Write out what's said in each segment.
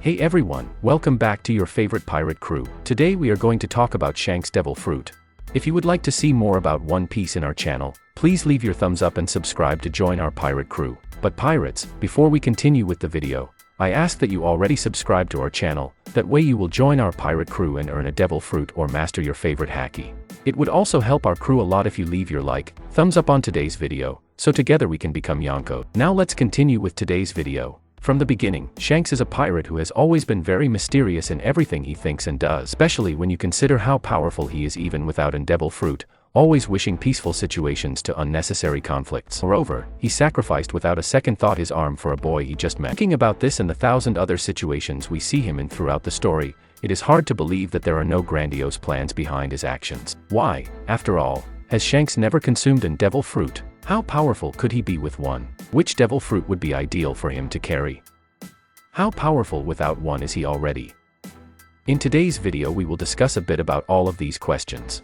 Hey everyone, welcome back to your favorite pirate crew. Today we are going to talk about Shanks' Devil Fruit. If you would like to see more about One Piece in our channel, please leave your thumbs up and subscribe to join our pirate crew. But pirates, before we continue with the video, I ask that you already subscribe to our channel, that way you will join our pirate crew and earn a devil fruit or master your favorite haki. It would also help our crew a lot if you leave your thumbs up on today's video, so together we can become Yonko. Now let's continue with today's video. From the beginning, Shanks is a pirate who has always been very mysterious in everything he thinks and does, especially when you consider how powerful he is even without an devil fruit, always wishing peaceful situations to unnecessary conflicts. Moreover, he sacrificed without a second thought his arm for a boy he just met. Thinking about this and the thousand other situations we see him in throughout the story, it is hard to believe that there are no grandiose plans behind his actions. Why, after all, has Shanks never consumed an devil fruit? How powerful could he be with one? Which devil fruit would be ideal for him to carry? How powerful without one is he already? In today's video we will discuss a bit about all of these questions.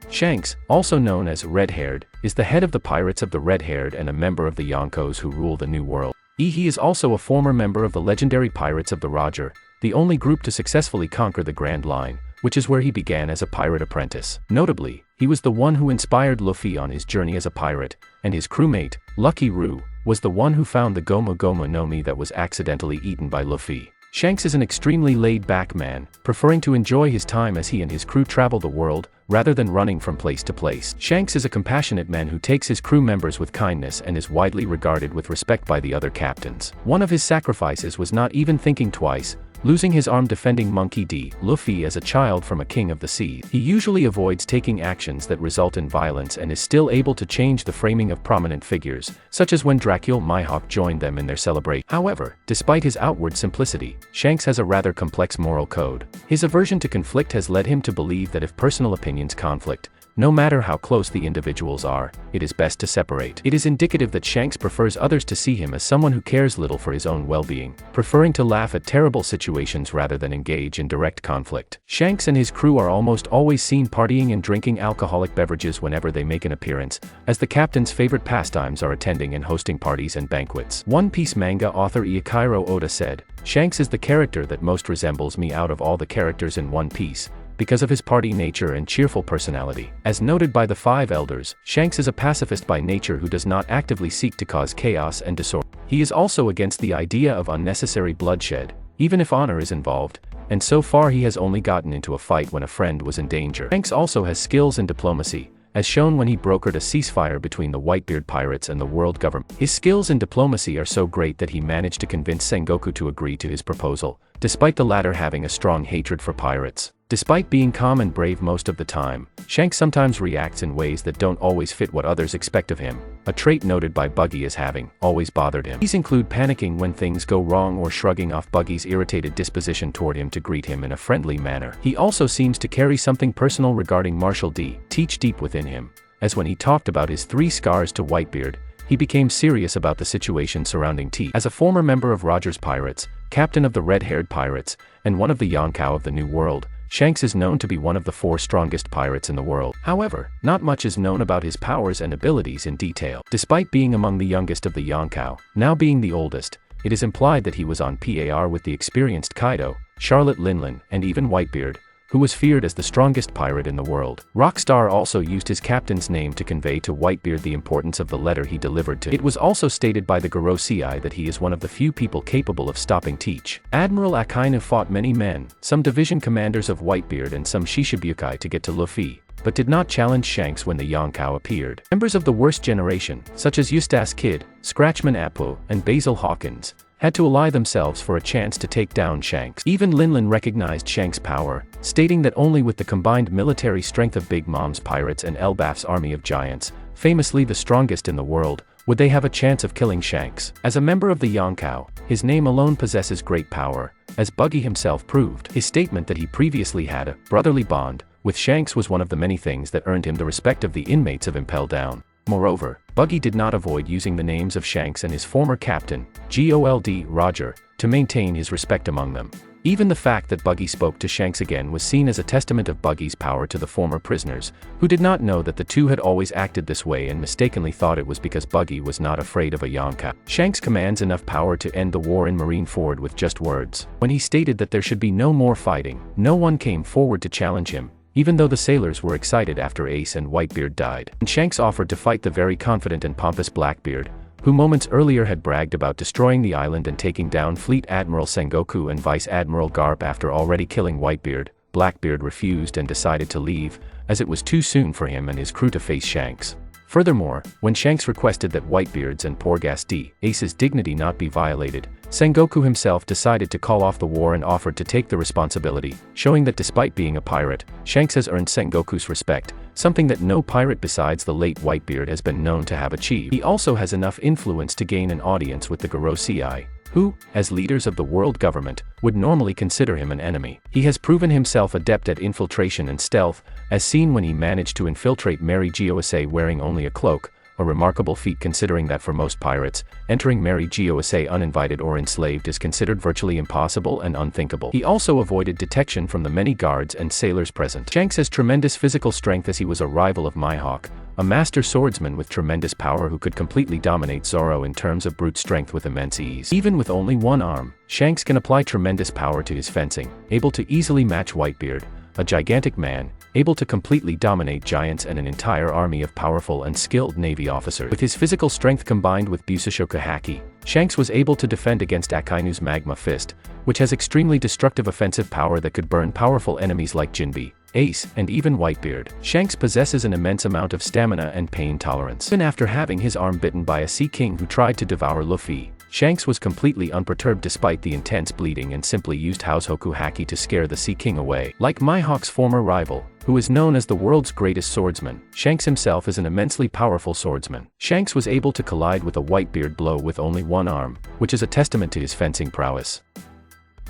Shanks, also known as Red-Haired, is the head of the Pirates of the Red-Haired and a member of the Yonkos who rule the New World. He is also a former member of the legendary Pirates of the Roger, the only group to successfully conquer the Grand Line, which is where he began as a pirate apprentice. Notably, he was the one who inspired Luffy on his journey as a pirate, and his crewmate, Lucky Roo, was the one who found the Gomu Gomu no Mi that was accidentally eaten by Luffy. Shanks is an extremely laid-back man, preferring to enjoy his time as he and his crew travel the world, rather than running from place to place. Shanks is a compassionate man who takes his crew members with kindness and is widely regarded with respect by the other captains. One of his sacrifices was not even thinking twice, losing his arm defending Monkey D. Luffy as a child from a king of the sea. He usually avoids taking actions that result in violence and is still able to change the framing of prominent figures, such as when Dracula Mihawk joined them in their celebration. However, despite his outward simplicity, Shanks has a rather complex moral code. His aversion to conflict has led him to believe that if personal opinions conflict, no matter how close the individuals are, it is best to separate. It is indicative that Shanks prefers others to see him as someone who cares little for his own well-being, preferring to laugh at terrible situations rather than engage in direct conflict. Shanks and his crew are almost always seen partying and drinking alcoholic beverages whenever they make an appearance, as the captain's favorite pastimes are attending and hosting parties and banquets. One Piece manga author Eiichiro Oda said, "Shanks is the character that most resembles me out of all the characters in One Piece, because of his party nature and cheerful personality." As noted by the Five Elders, Shanks is a pacifist by nature who does not actively seek to cause chaos and disorder. He is also against the idea of unnecessary bloodshed, even if honor is involved, and so far he has only gotten into a fight when a friend was in danger. Shanks also has skills in diplomacy, as shown when he brokered a ceasefire between the Whitebeard pirates and the world government. His skills in diplomacy are so great that he managed to convince Sengoku to agree to his proposal, despite the latter having a strong hatred for pirates. Despite being calm and brave most of the time, Shanks sometimes reacts in ways that don't always fit what others expect of him, a trait noted by Buggy as having always bothered him. These include panicking when things go wrong or shrugging off Buggy's irritated disposition toward him to greet him in a friendly manner. He also seems to carry something personal regarding Marshall D. Teach deep within him, as when he talked about his 3 scars to Whitebeard, he became serious about the situation surrounding Teach. As a former member of Roger's Pirates, captain of the Red-Haired Pirates, and one of the Yonko of the New World, Shanks is known to be one of the 4 strongest pirates in the world. However, not much is known about his powers and abilities in detail. Despite being among the youngest of the Yonko, now being the oldest, it is implied that he was on par with the experienced Kaido, Charlotte Linlin, and even Whitebeard, who was feared as the strongest pirate in the world. Rockstar also used his captain's name to convey to Whitebeard the importance of the letter he delivered to. It was also stated by the Gorosei that he is one of the few people capable of stopping Teach. Admiral Akainu fought many men, some division commanders of Whitebeard and some Shishibukai to get to Luffy, but did not challenge Shanks when the Yonko appeared. Members of the worst generation, such as Eustace Kid, Scratchman Apu, and Basil Hawkins, had to ally themselves for a chance to take down Shanks. Even Linlin recognized Shanks' power, stating that only with the combined military strength of Big Mom's pirates and Elbaf's army of giants, famously the strongest in the world, would they have a chance of killing Shanks. As a member of the Yonko, his name alone possesses great power, as Buggy himself proved. His statement that he previously had a brotherly bond with Shanks was one of the many things that earned him the respect of the inmates of Impel Down. Moreover, Buggy did not avoid using the names of Shanks and his former captain, Gold Roger, to maintain his respect among them. Even the fact that Buggy spoke to Shanks again was seen as a testament of Buggy's power to the former prisoners, who did not know that the two had always acted this way and mistakenly thought it was because Buggy was not afraid of a Yonka. Shanks commands enough power to end the war in Marineford with just words. When he stated that there should be no more fighting, no one came forward to challenge him, even though the sailors were excited after Ace and Whitebeard died. And Shanks offered to fight the very confident and pompous Blackbeard, who moments earlier had bragged about destroying the island and taking down Fleet Admiral Sengoku and Vice Admiral Garp after already killing Whitebeard. Blackbeard refused and decided to leave, as it was too soon for him and his crew to face Shanks. Furthermore, when Shanks requested that Whitebeard's and Porghast Ace's dignity not be violated, Sengoku himself decided to call off the war and offered to take the responsibility, showing that despite being a pirate, Shanks has earned Sengoku's respect, something that no pirate besides the late Whitebeard has been known to have achieved. He also has enough influence to gain an audience with the Gorosei, who, as leaders of the world government, would normally consider him an enemy. He has proven himself adept at infiltration and stealth, as seen when he managed to infiltrate Mary Giosei wearing only a cloak, a remarkable feat considering that for most pirates, entering Mary Giosei uninvited or enslaved is considered virtually impossible and unthinkable. He also avoided detection from the many guards and sailors present. Shanks has tremendous physical strength as he was a rival of Mihawk, a master swordsman with tremendous power who could completely dominate Zoro in terms of brute strength with immense ease. Even with only one arm, Shanks can apply tremendous power to his fencing, able to easily match Whitebeard, a gigantic man, able to completely dominate giants and an entire army of powerful and skilled navy officers. With his physical strength combined with Busoshoku haki, Shanks was able to defend against Akainu's magma fist, which has extremely destructive offensive power that could burn powerful enemies like Jinbe, Ace, and even Whitebeard. Shanks possesses an immense amount of stamina and pain tolerance. Even after having his arm bitten by a Sea King who tried to devour Luffy, Shanks was completely unperturbed despite the intense bleeding and simply used Househoku haki to scare the Sea King away. Like Mihawk's former rival, who is known as the world's greatest swordsman, Shanks himself is an immensely powerful swordsman. Shanks was able to collide with a Whitebeard blow with only one arm, which is a testament to his fencing prowess.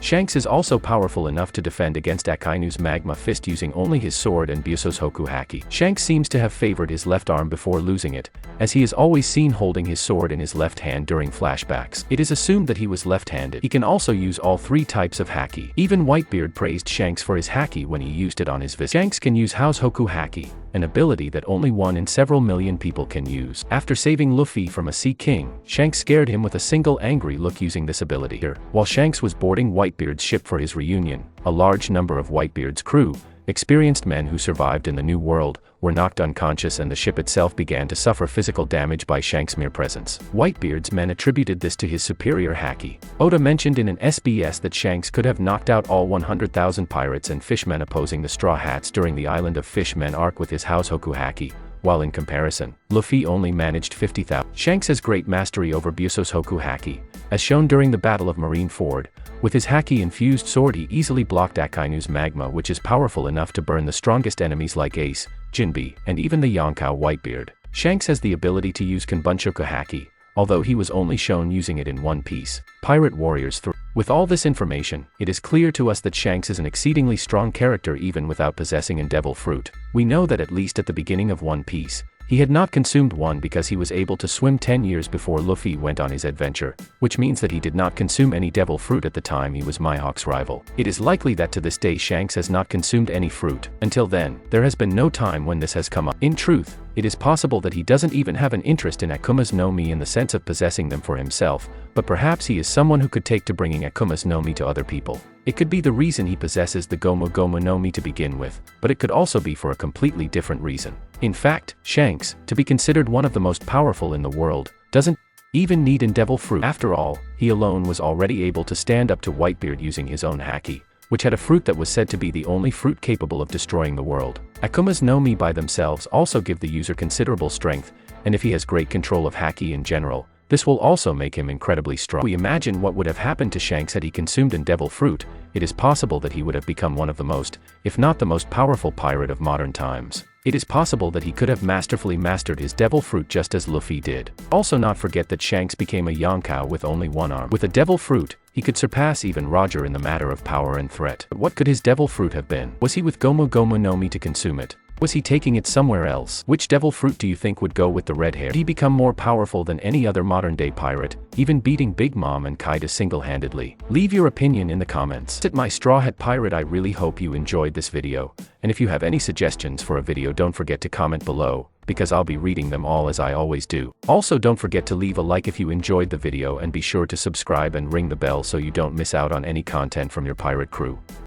Shanks is also powerful enough to defend against Akainu's magma fist using only his sword and Busoshoku haki. Shanks seems to have favored his left arm before losing it, as he is always seen holding his sword in his left hand during flashbacks. It is assumed that he was left-handed. He can also use all three types of haki. Even Whitebeard praised Shanks for his haki when he used it on his visit. Shanks can use Househoku haki, an ability that only one in several million people can use. After saving Luffy from a Sea King, Shanks scared him with a single angry look using this ability. While Shanks was boarding Whitebeard's ship for his reunion, a large number of Whitebeard's crew, experienced men who survived in the New World, were knocked unconscious and the ship itself began to suffer physical damage by Shanks' mere presence. Whitebeard's men attributed this to his superior haki. Oda mentioned in an SBS that Shanks could have knocked out all 100,000 pirates and fishmen opposing the Straw Hats during the Island of Fishmen arc with his Househoku haki, while in comparison, Luffy only managed 50,000. Shanks has great mastery over Busoshoku haki, as shown during the Battle of Marineford. With his haki-infused sword he easily blocked Akainu's magma, which is powerful enough to burn the strongest enemies like Ace, Jinbe, and even the Yonkou Whitebeard. Shanks has the ability to use Kanbunshoku haki, although he was only shown using it in One Piece, Pirate Warriors 3. With all this information, it is clear to us that Shanks is an exceedingly strong character even without possessing Endeavor Fruit. We know that at least at the beginning of One Piece, he had not consumed one because he was able to swim 10 years before Luffy went on his adventure, which means that he did not consume any devil fruit at the time he was Mihawk's rival. It is likely that to this day Shanks has not consumed any fruit. Until then, there has been no time when this has come up. In truth, it is possible that he doesn't even have an interest in Akuma's no Mi in the sense of possessing them for himself, but perhaps he is someone who could take to bringing Akuma's no Mi to other people. It could be the reason he possesses the Gomu Gomu no Mi to begin with, but it could also be for a completely different reason. In fact, Shanks, to be considered one of the most powerful in the world, doesn't even need Endeavor Fruit. After all, he alone was already able to stand up to Whitebeard using his own haki, which had a fruit that was said to be the only fruit capable of destroying the world. Akuma's no Mi by themselves also give the user considerable strength, and if he has great control of haki in general, this will also make him incredibly strong. We imagine what would have happened to Shanks had he consumed Endeavor Fruit. It is possible that he would have become one of the most, if not the most powerful pirate of modern times. It is possible that he could have masterfully mastered his devil fruit just as Luffy did. Also not forget that Shanks became a Yonkou with only one arm. With a devil fruit, he could surpass even Roger in the matter of power and threat. But what could his devil fruit have been? Was he with Gomu Gomu no Mi to consume it? Was he taking it somewhere else? Which devil fruit do you think would go with the red hair? Did he become more powerful than any other modern-day pirate, even beating Big Mom and Kaido single-handedly? Leave your opinion in the comments. At my Straw Hat Pirate, I really hope you enjoyed this video, and if you have any suggestions for a video, don't forget to comment below, because I'll be reading them all as I always do. Also, don't forget to leave a like if you enjoyed the video, and be sure to subscribe and ring the bell so you don't miss out on any content from your pirate crew.